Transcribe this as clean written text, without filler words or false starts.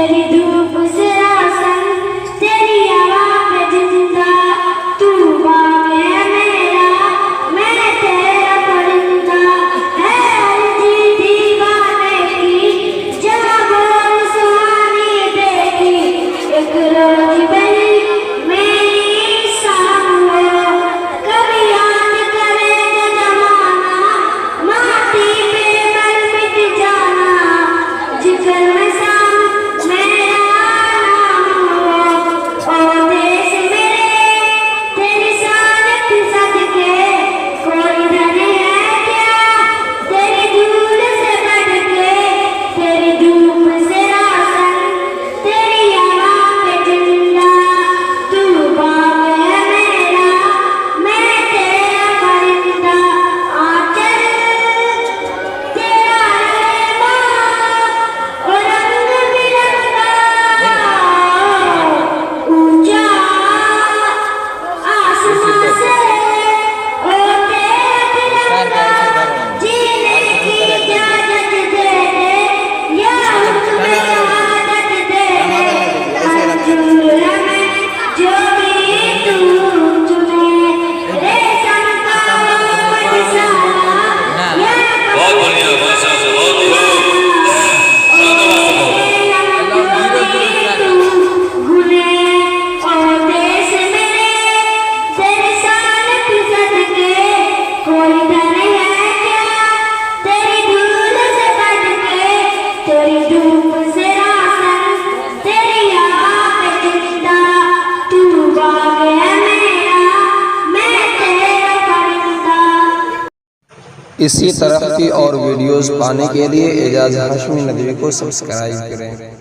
तेरी धूप से आसन, तेरी हवा पे जिंदा, तू बाग है मेरा, मैं तेरा परिंदा। है अर्जी दीवाने की, जहाँ बोल सुहानी देखी, एक रोज बनी मेरी शाम हो। कभी याद करेगा जमाना, माटी पे मर मिट जाना, जिक्र में शाम मेरा नाम हो। ओ देश मेरे तेरी शान की सदके, कोई धन है क्या तेरी धूल से बढ़ के, तेरी धूप से रासन, तेरी हवा पे जिंदा, तू बाग है मेरा, मैं तेरा परिंदा। आंचल तेरा रहमा और रंग बिरंगा, ऊंचा आसमां से होते तिरंगा, जीने की इजाजत दे दे, या हुक्म शहादत दे दे, मंजूर हमें जो भी तू चुने। रेशम का वो फसाना, या बहुत बढ़िया, माशाअल्लाह, बहुत ही खूब। कोई धन है क्या तेरी धूल से बढ़ के, तेरी धूप से रासन, तेरी हवा पे जिंदा, तू बाग है मेरा, मैं तेरा परिंदा। इसी तरह की और वीडियोस पाने के लिए एजाज हाशमी नदवी को सब्सक्राइब करें।